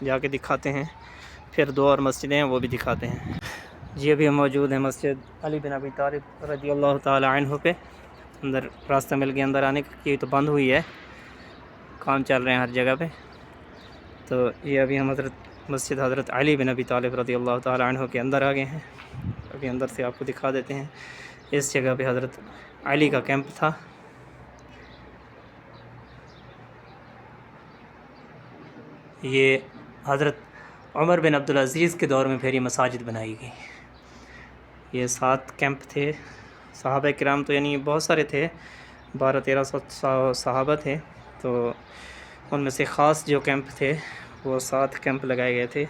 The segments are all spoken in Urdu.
جا کے دکھاتے ہیں، پھر دو اور مسجدیں ہیں وہ بھی دکھاتے ہیں۔ جی ابھی ہم موجود ہیں مسجد علی بن ابی طالب رضی اللہ تعالی عنہ پہ، اندر راستہ مل گیا اندر آنے کا، یہ تو بند ہوئی ہے، کام چل رہے ہیں ہر جگہ پہ۔ تو یہ ابھی ہم مسجد حضرت علی بن ابی طالب رضی اللہ تعالی عنہ کے اندر آ گئے ہیں، ابھی اندر سے آپ کو دکھا دیتے ہیں۔ اس جگہ پہ حضرت علی کا کیمپ تھا۔ یہ حضرت عمر بن عبدالعزیز کے دور میں پھر یہ مساجد بنائی گئی۔ یہ 7 کیمپ تھے، صحابہ کرام تو یعنی بہت سارے تھے، 1200-1300 صحابہ تھے، تو ان میں سے خاص جو کیمپ تھے وہ 7 کیمپ لگائے گئے تھے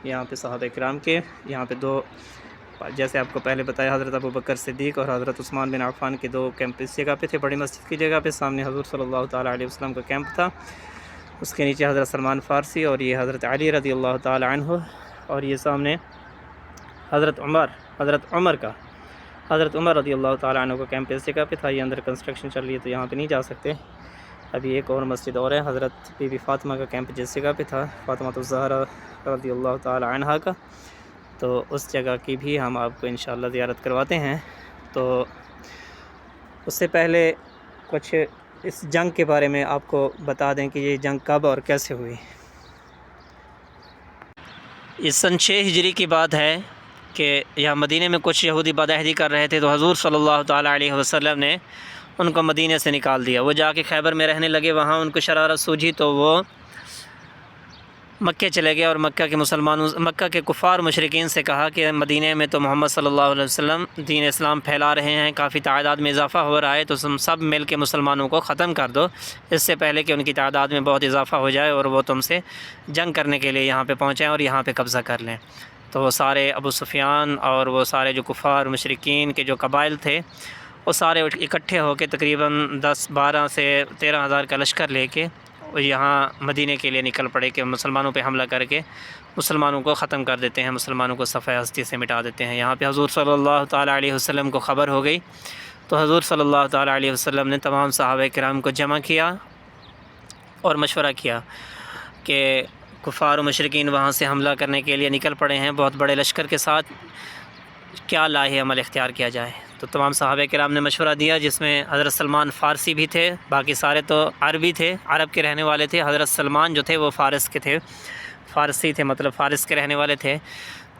یہاں پہ صحابہ کرام کے۔ یہاں پہ 2، جیسے آپ کو پہلے بتایا، حضرت ابوبکر صدیق اور حضرت عثمان بن عفان کے 2 کیمپ اس جگہ پہ تھے، بڑی مسجد کی جگہ پہ، سامنے حضور صلی اللہ تعالیٰ علیہ وسلم کا کیمپ تھا، اس کے نیچے حضرت سلمان فارسی اور یہ حضرت علی رضی اللہ تعالیٰ عنہ، اور یہ سامنے حضرت عمر رضی اللہ تعالیٰ عنہ کا کیمپ اس جگہ پہ تھا۔ یہ اندر کنسٹرکشن چل رہی ہے تو یہاں پہ نہیں جا سکتے۔ ابھی ایک اور مسجد اور ہے، حضرت بی بی فاطمہ کا کیمپ جس جگہ پہ تھا، فاطمہ الزہرا رضی اللہ تعالیٰ عنہا کا، تو اس جگہ کی بھی ہم آپ کو انشاءاللہ زیارت کرواتے ہیں۔ تو اس سے پہلے کچھ اس جنگ کے بارے میں آپ کو بتا دیں کہ یہ جنگ کب اور کیسے ہوئی۔ یہ سن 6 ہجری کی بات ہے کہ یہاں مدینے میں کچھ یہودی بدعہدی کر رہے تھے، تو حضور صلی اللہ تعالیٰ علیہ وسلم نے ان کو مدینے سے نکال دیا۔ وہ جا کے خیبر میں رہنے لگے، وہاں ان کو شرارت سوجھی تو وہ مکے چلے گئے، اور مکہ کے کفار مشرکین سے کہا کہ مدینے میں تو محمد صلی اللہ علیہ وسلم دین اسلام پھیلا رہے ہیں، کافی تعداد میں اضافہ ہو رہا ہے، تو تم سب مل کے مسلمانوں کو ختم کر دو، اس سے پہلے کہ ان کی تعداد میں بہت اضافہ ہو جائے اور وہ تم سے جنگ کرنے کے لیے یہاں پہ پہنچیں اور یہاں پہ قبضہ کر لیں۔ تو وہ سارے ابو سفیان اور وہ سارے جو کفار مشرکین کے جو قبائل تھے وہ سارے اکٹھے ہو کے تقریباً 10-12 سے 13 ہزار کا لشکر لے کے یہاں مدینے کے لیے نکل پڑے کہ مسلمانوں پہ حملہ کر کے مسلمانوں کو ختم کر دیتے ہیں، مسلمانوں کو صفحہ ہستی سے مٹا دیتے ہیں۔ یہاں پہ حضور صلی اللہ تعالیٰ علیہ وسلم کو خبر ہو گئی، تو حضور صلی اللہ تعالیٰ علیہ وسلم نے تمام صحابہ کرام کو جمع کیا اور مشورہ کیا کہ کفار و مشرکین وہاں سے حملہ کرنے کے لیے نکل پڑے ہیں بہت بڑے لشکر کے ساتھ، کیا لاہ عمل اختیار کیا جائے۔ تو تمام صحابہ کرام نے مشورہ دیا، جس میں حضرت سلمان فارسی بھی تھے، باقی سارے تو عربی تھے، عرب کے رہنے والے تھے۔ حضرت سلمان جو تھے وہ فارس کے تھے، فارسی تھے، مطلب فارس کے رہنے والے تھے۔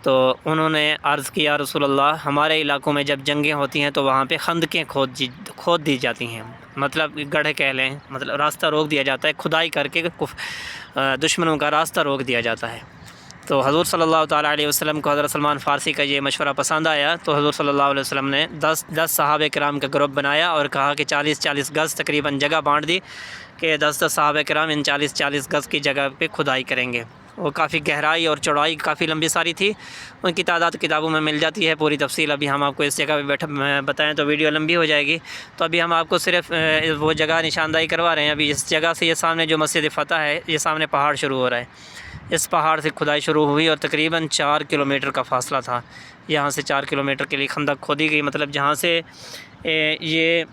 تو انہوں نے عرض کیا، رسول اللہ ہمارے علاقوں میں جب جنگیں ہوتی ہیں تو وہاں پہ خندقیں کھود دی جاتی ہیں، مطلب گڑھے کہہ لیں، مطلب راستہ روک دیا جاتا ہے، کھدائی کر کے دشمنوں کا راستہ روک دیا جاتا ہے۔ تو حضور صلی اللہ تعالیٰ علیہ وسلم کو حضرت سلمان فارسی کا یہ مشورہ پسند آیا، تو حضور صلی اللہ علیہ وسلم نے 10 صحابہ کرام کا گروپ بنایا اور کہا کہ 40-40 گز تقریباً جگہ بانٹ دی کہ 10 صحابہ کرام ان 40-40 گز کی جگہ پہ کھدائی کریں گے۔ وہ کافی گہرائی اور چوڑائی کافی لمبی ساری تھی، ان کی تعداد کتابوں میں مل جاتی ہے، پوری تفصیل ابھی ہم آپ کو اس جگہ پہ بتائیں تو ویڈیو لمبی ہو جائے گی، تو ابھی ہم آپ کو صرف وہ جگہ نشاندہی کروا رہے ہیں۔ ابھی اس جگہ سے یہ سامنے جو مسجد فتح ہے، یہ سامنے پہاڑ شروع ہو رہا ہے، اس پہاڑ سے کھدائی شروع ہوئی اور تقریباً 4 کلومیٹر کا فاصلہ تھا، یہاں سے 4 کلومیٹر کے لیے خندق کھودی گئی، مطلب جہاں سے یہ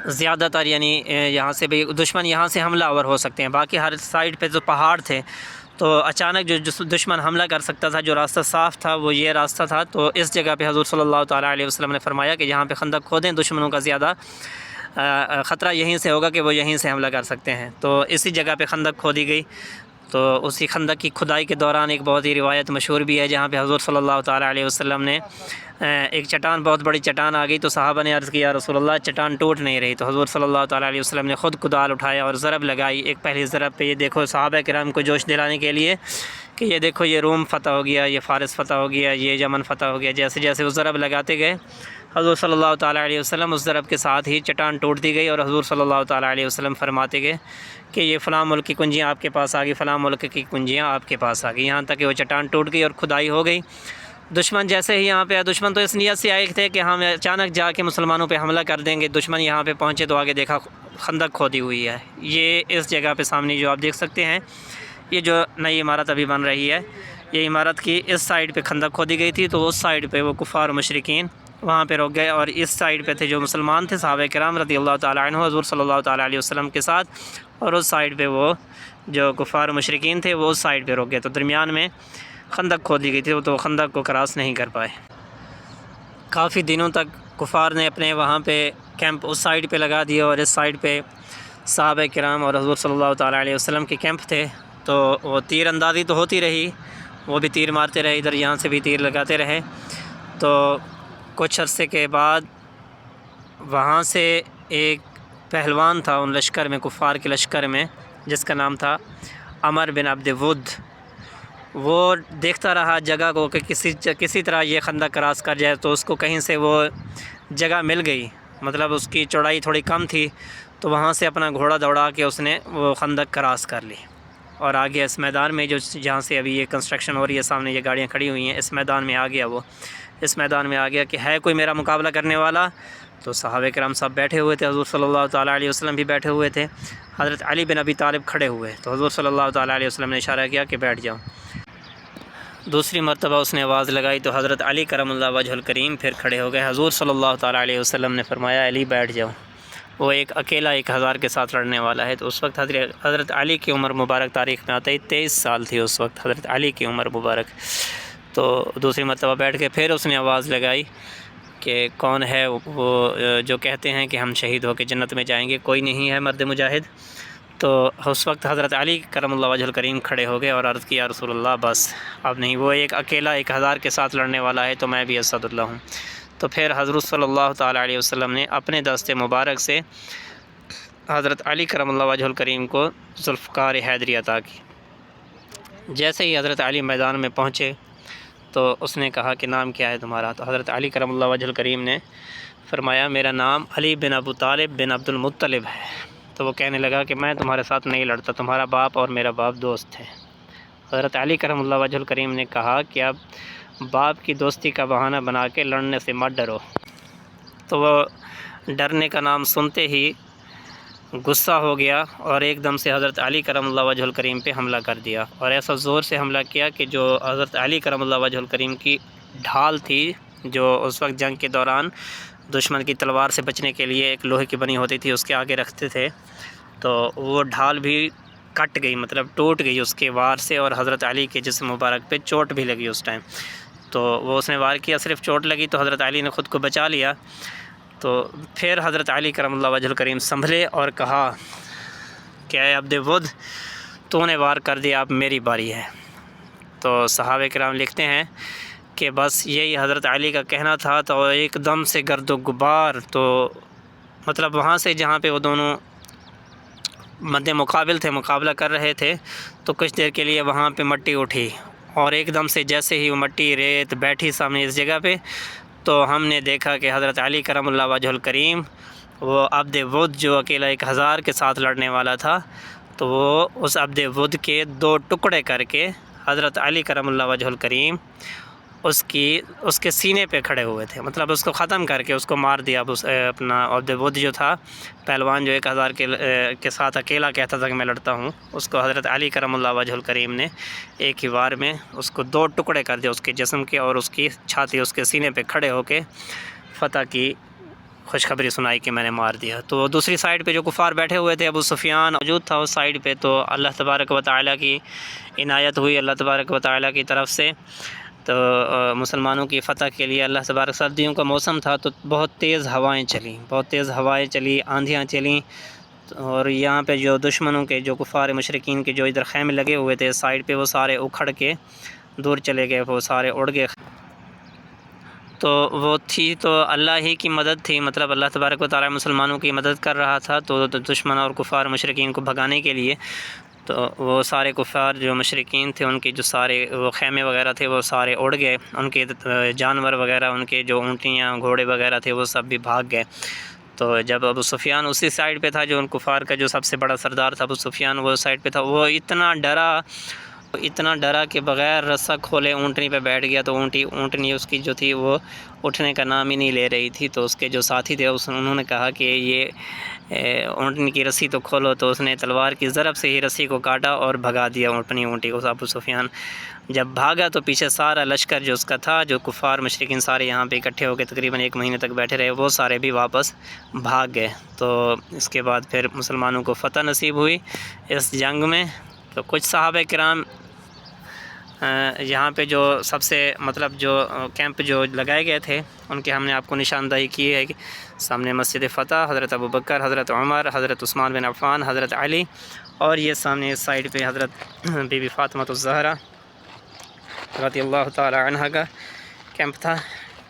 زیادہ تر یعنی یہاں سے بھی دشمن یہاں سے حملہ آور ہو سکتے ہیں، باقی ہر سائڈ پہ جو پہاڑ تھے تو اچانک جو دشمن حملہ کر سکتا تھا، جو راستہ صاف تھا وہ یہ راستہ تھا۔ تو اس جگہ پہ حضور صلی اللہ تعالیٰ علیہ وسلم نے فرمایا کہ یہاں پہ خندق کھودیں، دشمنوں کا زیادہ خطرہ یہیں سے ہوگا کہ وہ یہیں سے حملہ کر سکتے ہیں۔ تو اسی جگہ پہ خندق کھودی گئی۔ تو اسی خندق کی کھدائی کے دوران ایک بہت ہی روایت مشہور بھی ہے، جہاں پہ حضور صلی اللہ تعالیٰ علیہ وسلم نے ایک چٹان، بہت بڑی چٹان آ گئی، تو صحابہ نے عرض کیا، رسول اللہ چٹان ٹوٹ نہیں رہی، تو حضور صلی اللہ تعالیٰ علیہ وسلم نے خود کدال اٹھایا اور ضرب لگائی ایک پہلی ضرب پہ۔ یہ دیکھو صحابہ کرام کو جوش دلانے کے لیے کہ یہ دیکھو یہ روم فتح ہو گیا، یہ فارس فتح ہو گیا، یہ یمن فتح ہو گیا۔ جیسے جیسے وہ ضرب لگاتے گئے حضور صلی اللہ تعالیٰ علیہ وسلم اس ضرب کے ساتھ ہی چٹان ٹوٹتی گئی، اور حضور صلی اللہ تعالیٰ علیہ وسلم فرماتے گئے کہ یہ فلاں ملک کی کنجیاں آپ کے پاس آ گئی، فلاں ملک کی کنجیاں آپ کے پاس آ گئی، یہاں تک کہ وہ چٹان ٹوٹ گئی اور کھدائی ہو گئی۔ دشمن جیسے ہی یہاں پہ، دشمن تو اس نیت سے آئے تھے کہ ہم اچانک جا کے مسلمانوں پہ حملہ کر دیں گے، دشمن یہاں پہ پہنچے تو آگے دیکھا خندق کھودی ہوئی ہے۔ یہ اس جگہ پہ سامنے جو آپ دیکھ سکتے ہیں، یہ جو نئی عمارت ابھی بن رہی ہے، یہ عمارت کی اس سائڈ پہ خندق کھودی گئی تھی، تو اس سائڈ پہ وہ کفار و مشرکین وہاں پہ رک گئے، اور اس سائڈ پہ تھے جو مسلمان تھے صحابہ کرام رضی اللہ تعالیٰ عنہ حضور صلی اللہ تعالیٰ علیہ وسلم کے ساتھ، اور اس سائڈ پہ وہ جو کفار مشرکین تھے وہ اس سائڈ پہ رک گئے، تو درمیان میں خندق کھود دی گئی تھی، تو خندق کو کراس نہیں کر پائے۔ کافی دنوں تک کفار نے اپنے وہاں پہ کیمپ اس سائڈ پہ لگا دیا، اور اس سائڈ پہ صحابہ کرام اور حضور صلی اللہ تعالیٰ علیہ وسلم کے کیمپ تھے، تو وہ تیر اندازی تو ہوتی رہی، وہ بھی تیر مارتے رہے، ادھر یہاں سے بھی تیر لگاتے رہے۔ تو کچھ عرصے کے بعد وہاں سے ایک پہلوان تھا ان لشکر میں، کفار کے لشکر میں، جس کا نام تھا عمر بن عبد ود۔ وہ دیکھتا رہا جگہ کو کہ کسی طرح یہ خندق کراس کر جائے، تو اس کو کہیں سے وہ جگہ مل گئی، مطلب اس کی چوڑائی تھوڑی کم تھی، تو وہاں سے اپنا گھوڑا دوڑا کے اس نے وہ خندق کراس کر لی، اور آگے اس میدان میں جہاں سے ابھی یہ کنسٹرکشن ہو رہی ہے، سامنے یہ گاڑیاں کھڑی ہوئی ہیں، اس میدان میں آ گیا وہ، اس میدان میں آ گیا کہ ہے کوئی میرا مقابلہ کرنے والا؟ تو صحابہ کرام صاحب بیٹھے ہوئے تھے، حضور صلی اللہ تعالیٰ علیہ وسلم بھی بیٹھے ہوئے تھے، حضرت علی بن ابی طالب کھڑے ہوئے، تو حضور صلی اللہ تعالیٰ علیہ وسلم نے اشارہ کیا کہ بیٹھ جاؤ۔ دوسری مرتبہ اس نے آواز لگائی تو حضرت علی کرم اللہ وجہ الکریم پھر کھڑے ہو گئے۔ حضور صلی اللہ تعالیٰ علیہ وسلم نے فرمایا علی بیٹھ جاؤ، وہ ایک اکیلا 1000 کے ساتھ لڑنے والا ہے۔ تو اس وقت حضرت علی کی عمر مبارک تاریخ میں آتا ہے 23 سال تھی اس وقت حضرت علی کی عمر مبارک۔ تو دوسری مرتبہ بیٹھ کے پھر اس نے آواز لگائی کہ کون ہے وہ جو کہتے ہیں کہ ہم شہید ہو کے جنت میں جائیں گے؟ کوئی نہیں ہے مرد مجاہد؟ تو اس وقت حضرت علی کرم اللہ وجہ الکریم کھڑے ہو گئے اور عرض کیا رسول اللہ بس اب نہیں، وہ ایک اکیلا 1000 کے ساتھ لڑنے والا ہے، تو میں بھی اسد اللہ ہوں۔ تو پھر حضرت صلی اللہ تعالیٰ علیہ وسلم نے اپنے دست مبارک سے حضرت علی کرم اللہ وجہ الکریم کو ذوالفقار حیدری عطا کی۔ جیسے ہی حضرت علی میدان میں پہنچے تو اس نے کہا کہ نام کیا ہے تمہارا؟ تو حضرت علی کرم اللہ وجہ الکریم نے فرمایا میرا نام علی بن ابو طالب بن عبد المطلب ہے۔ تو وہ کہنے لگا کہ میں تمہارے ساتھ نہیں لڑتا، تمہارا باپ اور میرا باپ دوست تھے۔ حضرت علی کرم اللہ وجہ الکریم نے کہا کہ اب باپ کی دوستی کا بہانہ بنا کے لڑنے سے مت ڈرو۔ تو وہ ڈرنے کا نام سنتے ہی غصہ ہو گیا اور ایک دم سے حضرت علی کرم اللہ وجہ الکریم پہ حملہ کر دیا، اور ایسا زور سے حملہ کیا کہ جو حضرت علی کرم اللہ وجہ الکریم کی ڈھال تھی، جو اس وقت جنگ کے دوران دشمن کی تلوار سے بچنے کے لیے ایک لوہے کی بنی ہوتی تھی، اس کے آگے رکھتے تھے، تو وہ ڈھال بھی کٹ گئی، مطلب ٹوٹ گئی اس کے وار سے، اور حضرت علی کے جسم مبارک پہ چوٹ بھی لگی اس ٹائم۔ تو وہ اس نے وار کیا، صرف چوٹ لگی تو حضرت علی نے خود کو بچا لیا۔ تو پھر حضرت علی کرم اللہ وجہ الکریم سنبھلے اور کہا کہ اے عبد ود تو نے وار کر دیا، اب میری باری ہے۔ تو صحابہ کرام لکھتے ہیں کہ بس یہی حضرت علی کا کہنا تھا، تو ایک دم سے گرد و غبار، تو مطلب وہاں سے جہاں پہ وہ دونوں مد مقابل تھے، مقابلہ کر رہے تھے، تو کچھ دیر کے لیے وہاں پہ مٹی اٹھی، اور ایک دم سے جیسے ہی وہ مٹی ریت بیٹھی سامنے اس جگہ پہ، تو ہم نے دیکھا کہ حضرت علی کرم اللہ وجہ الکریم وہ عبد ود جو اکیلا 1000 کے ساتھ لڑنے والا تھا، تو وہ اس عبد ود کے 2 ٹکڑے کر کے حضرت علی کرم اللہ وجہ الکریم اس کے سینے پہ کھڑے ہوئے تھے، مطلب اس کو ختم کر کے اس کو مار دیا۔ اپنا عبد ود جو تھا پہلوان، جو 1000 کے ساتھ اکیلا کہتا تھا کہ میں لڑتا ہوں، اس کو حضرت علی کرم اللہ وجہ الکریم نے ایک ہی وار میں اس کو 2 ٹکڑے کر دیا اس کے جسم کے، اور اس کی چھاتی اس کے سینے پہ کھڑے ہو کے فتح کی خوشخبری سنائی کہ میں نے مار دیا۔ تو دوسری سائڈ پہ جو کفار بیٹھے ہوئے تھے، ابو سفیان موجود تھا اس سائڈ پہ، تو اللہ تبارک و تعالیٰ کی عنایت ہوئی، اللہ تبارک و تعالیٰ کی طرف سے، تو مسلمانوں کی فتح کے لیے اللہ تبارک، سردیوں کا موسم تھا تو بہت تیز ہوائیں چلیں، بہت تیز ہوائیں چلی، آندھیاں چلیں، اور یہاں پہ جو دشمنوں کے، جو کفار مشرکین کے جو ادھر خیمے لگے ہوئے تھے سائڈ پہ، وہ سارے اکھڑ کے دور چلے گئے، وہ سارے اڑ گئے۔ تو وہ تھی تو اللہ ہی کی مدد تھی، مطلب اللہ تبارک و تعالیٰ مسلمانوں کی مدد کر رہا تھا، تو دشمن اور کفار مشرکین کو بھگانے کے لیے، تو وہ سارے کفار جو مشرکین تھے ان کے جو سارے وہ خیمے وغیرہ تھے وہ سارے اڑ گئے، ان کے جانور وغیرہ، ان کے جو اونٹیاں گھوڑے وغیرہ تھے وہ سب بھی بھاگ گئے۔ تو جب ابو سفیان اسی سائڈ پہ تھا، جو ان کفار کا جو سب سے بڑا سردار تھا ابو سفیان، وہ سائڈ پہ تھا، وہ اتنا ڈرا کہ بغیر رسہ کھولے اونٹنی پہ بیٹھ گیا، تو اونٹنی اس کی جو تھی وہ اٹھنے کا نام ہی نہیں لے رہی تھی۔ تو اس کے جو ساتھی تھے انہوں نے کہا کہ یہ اونٹنی کی رسی تو کھولو، تو اس نے تلوار کی ضرب سے ہی رسی کو کاٹا اور بھگا دیا اونٹی کو۔ ابو سفیان جب بھاگا تو پیچھے سارا لشکر جو اس کا تھا، جو کفار مشرکین سارے یہاں پہ اکٹھے ہو کے تقریباً 1 مہینے تک بیٹھے رہے، وہ سارے بھی واپس بھاگ گئے۔ تو اس کے بعد پھر مسلمانوں کو فتح نصیب ہوئی اس جنگ میں، تو کچھ صحابہ کرام یہاں پہ جو سب سے مطلب جو کیمپ جو لگائے گئے تھے ان کے ہم نے آپ کو نشاندہی کی ہے کہ سامنے مسجد فتح، حضرت ابوبکر، حضرت عمر، حضرت عثمان بن عفان، حضرت علی، اور یہ سامنے اس سائڈ پہ حضرت بی بی فاطمہ الزہرا رضی اللہ تعالی عنہا کا کیمپ تھا،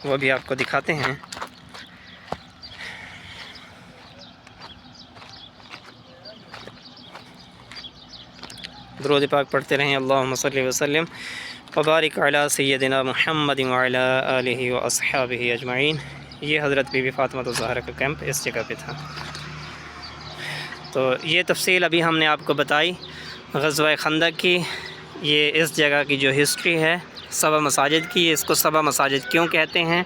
وہ بھی آپ کو دکھاتے ہیں۔ درود پاک پڑھتے رہیں، اللہم صلی وسلم وبارک علی سیدنا محمد وعلی آلہ واصحابہ اجمعین۔ یہ حضرت بی بی فاطمہ الزہرا کا کیمپ اس جگہ پہ تھا۔ تو یہ تفصیل ابھی ہم نے آپ کو بتائی غزوہ خندق کی، یہ اس جگہ کی جو ہسٹری ہے 7 مساجد کی، اس کو 7 مساجد کیوں کہتے ہیں،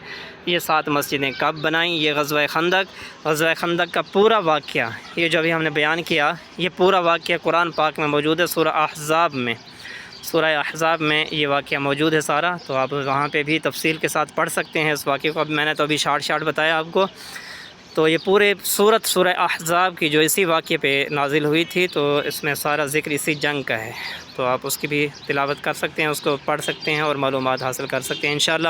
یہ 7 مسجدیں کب بنائیں، یہ غزوہ خندق کا پورا واقعہ، یہ جو ابھی ہم نے بیان کیا، یہ پورا واقعہ قرآن پاک میں موجود ہے، سورہ احزاب میں یہ واقعہ موجود ہے سارا، تو آپ وہاں پہ بھی تفصیل کے ساتھ پڑھ سکتے ہیں اس واقعے کو۔ اب میں نے تو ابھی شارٹ بتایا آپ کو، تو یہ پورے سورہ احزاب کی جو اسی واقعے پہ نازل ہوئی تھی، تو اس میں سارا ذکر اسی جنگ کا ہے، تو آپ اس کی بھی تلاوت کر سکتے ہیں، اس کو پڑھ سکتے ہیں اور معلومات حاصل کر سکتے ہیں انشاءاللہ۔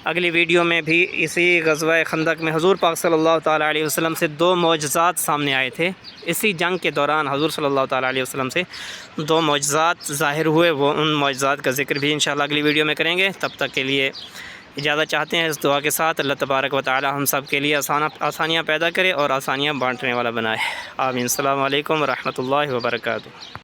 اگلی ویڈیو میں بھی اسی غزوہ خندق میں حضور پاک صلی اللہ تعالیٰ علیہ وسلم سے 2 معجزات سامنے آئے تھے، اسی جنگ کے دوران حضور صلی اللہ تعالیٰ علیہ وسلم سے 2 معجزات ظاہر ہوئے، وہ ان معجزات کا ذکر بھی انشاءاللہ اگلی ویڈیو میں کریں گے۔ تب تک کے لیے اجازت چاہتے ہیں اس دعا کے ساتھ، اللہ تبارک و تعالی ہم سب کے لیے آسانیاں پیدا کرے اور آسانیاں بانٹنے والا بنائے، آمین۔ السلام علیکم ورحمۃ اللہ وبرکاتہ۔